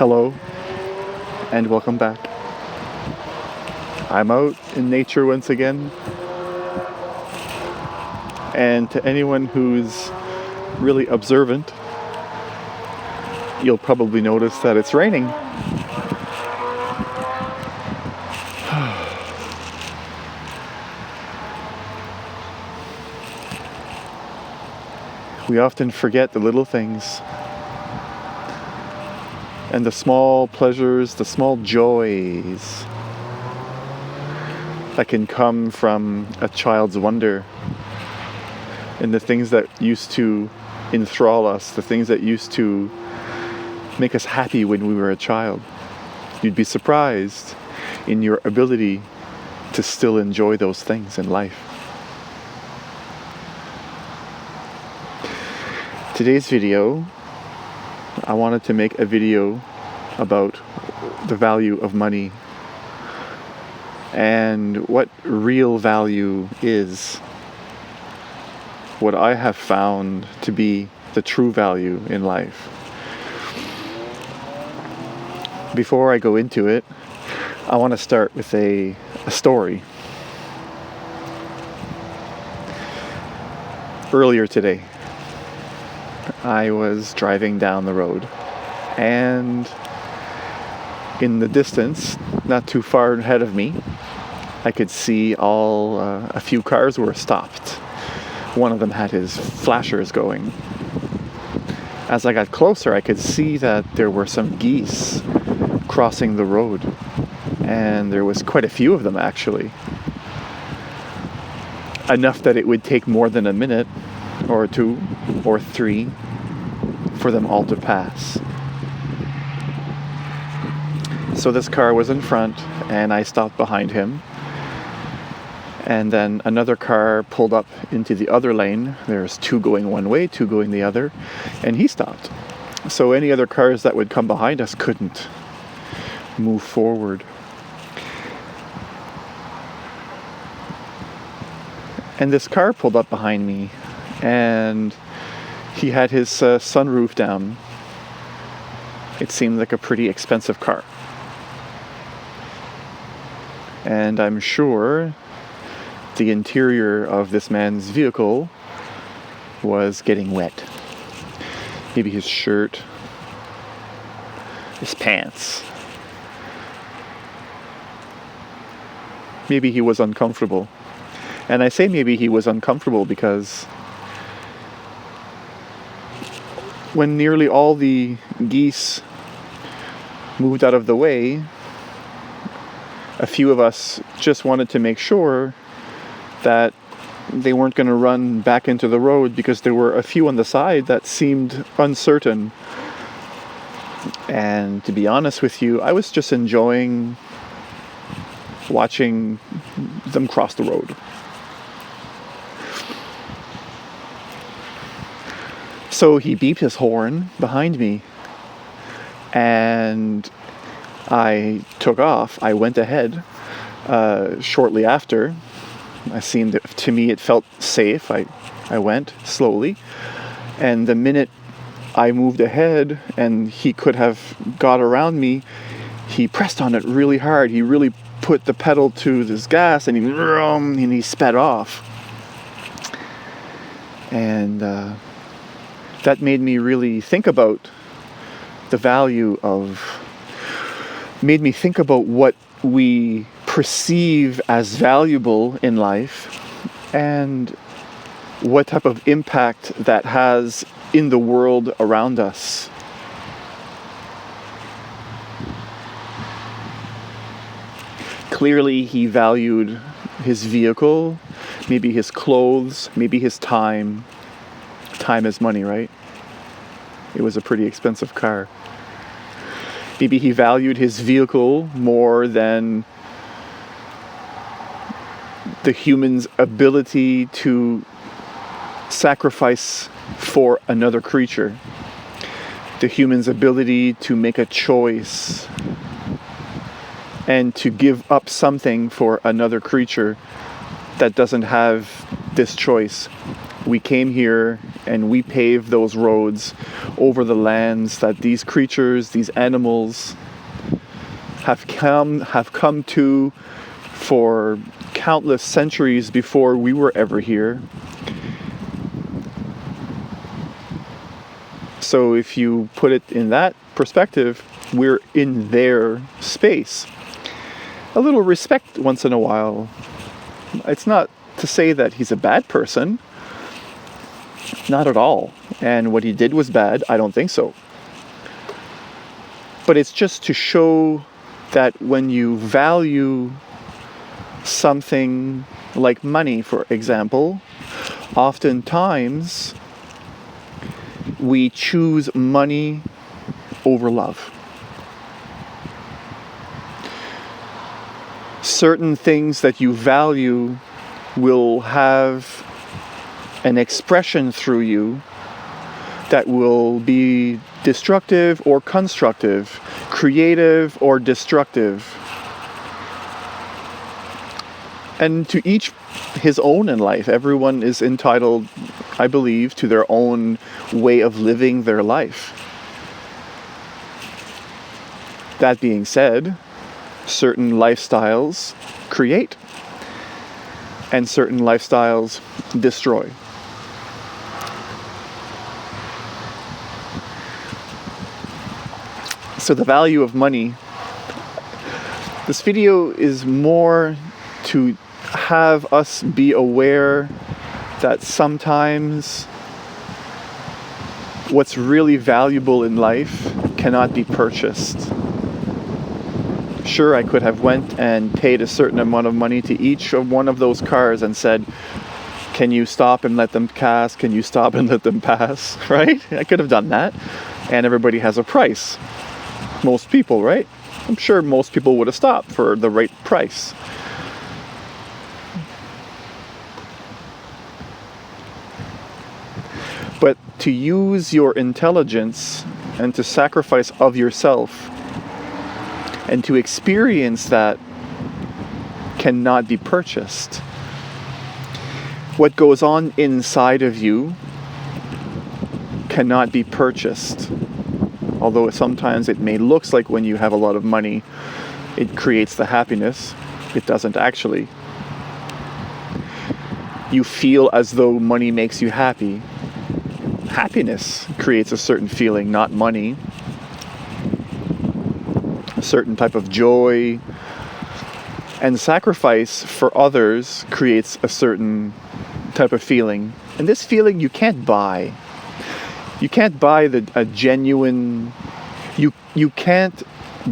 Hello, and welcome back. I'm out in nature once again, and to anyone who's really observant, you'll probably notice that it's raining. We often forget the little things and the small pleasures, the small joys that can come from a child's wonder, and the things that used to enthrall us, the things that used to make us happy when we were a child. You'd be surprised in your ability to still enjoy those things in life. Today's video, I wanted to make a video about the value of money and what real value is. What I have found to be the true value in life. Before I go into it, I want to start with a story. Earlier today, I was driving down the road, and in the distance, not too far ahead of me, I could see a few cars were stopped. One of them had his flashers going. As I got closer, I could see that there were some geese crossing the road, and there was quite a few of them actually. Enough that it would take more than a minute or two or three for them all to pass. So this car was in front, and I stopped behind him. And then another car pulled up into the other lane. There's two going one way, two going the other, and he stopped. So any other cars that would come behind us couldn't move forward. And this car pulled up behind me, and he had his sunroof down. It seemed like a pretty expensive car. And I'm sure the interior of this man's vehicle was getting wet. Maybe his shirt, his pants. Maybe he was uncomfortable. And I say maybe he was uncomfortable because when nearly all the geese moved out of the way, a few of us just wanted to make sure that they weren't going to run back into the road, because there were a few on the side that seemed uncertain. And to be honest with you, I was just enjoying watching them cross the road. So he beeped his horn behind me, and I took off. I went ahead shortly after. To me, it felt safe. I went slowly, and the minute I moved ahead and he could have got around me, he pressed on it really hard. He really put the pedal to this gas, and he sped off. And that made me really think about the value made me think about what we perceive as valuable in life and what type of impact that has in the world around us. Clearly, he valued his vehicle, maybe his clothes, maybe his time. Time is money, right? It was a pretty expensive car. Maybe he valued his vehicle more than the human's ability to sacrifice for another creature. The human's ability to make a choice and to give up something for another creature that doesn't have this choice. We came here and we paved those roads over the lands that these creatures, these animals have come to for countless centuries before we were ever here. So if you put it in that perspective, we're in their space. A little respect once in a while. It's not to say that he's a bad person. Not at all. And what he did was bad? I don't think so. But it's just to show that when you value something like money, for example, oftentimes we choose money over love. Certain things that you value will have an expression through you that will be destructive or constructive, creative or destructive. And to each his own in life. Everyone is entitled, I believe, to their own way of living their life. That being said, certain lifestyles create and certain lifestyles destroy. So the value of money, this video is more to have us be aware that sometimes what's really valuable in life cannot be purchased. Sure, I could have went and paid a certain amount of money to each of one of those cars and said, can you stop and let them pass? Can you stop and let them pass? Right? I could have done that. And everybody has a price. Most people, right? I'm sure most people would have stopped for the right price. But to use your intelligence and to sacrifice of yourself and to experience that cannot be purchased. What goes on inside of you cannot be purchased. Although sometimes it may look like when you have a lot of money, it creates the happiness. It doesn't actually. You feel as though money makes you happy. Happiness creates a certain feeling, not money. A certain type of joy. And sacrifice for others creates a certain type of feeling. And this feeling you can't buy. You can't buy a genuine... You can't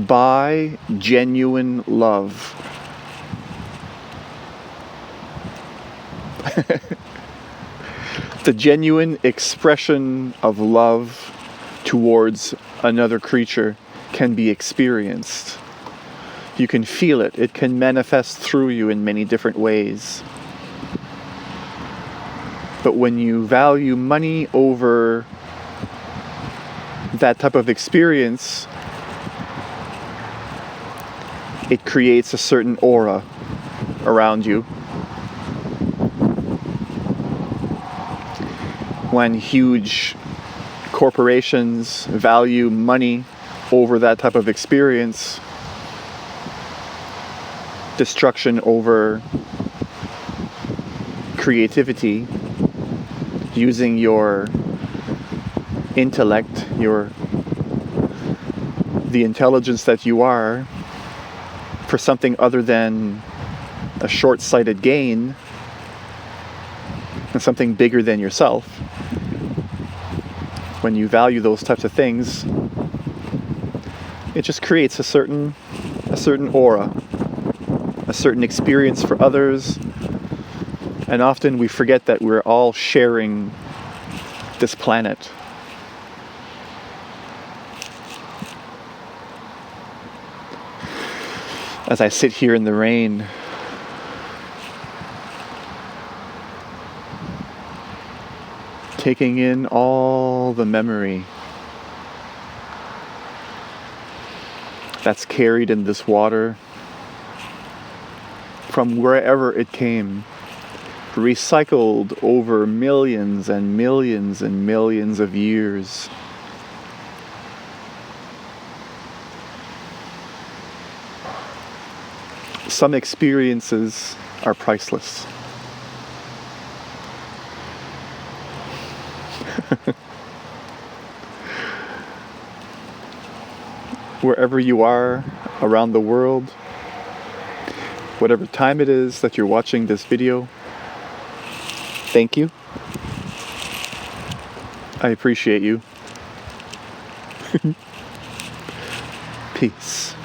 buy genuine love. The genuine expression of love towards another creature can be experienced. You can feel it. It can manifest through you in many different ways. But when you value money over that type of experience, it creates a certain aura around you. When huge corporations value money over that type of experience, destruction over creativity, using your intellect, the intelligence that you are, for something other than a short-sighted gain, and something bigger than yourself. When you value those types of things, it just creates a certain aura, a certain experience for others. And often we forget that we're all sharing this planet. As I sit here in the rain, taking in all the memory that's carried in this water from wherever it came, recycled over millions and millions and millions of years. Some experiences are priceless. Wherever you are around the world, whatever time it is that you're watching this video, thank you. I appreciate you. Peace.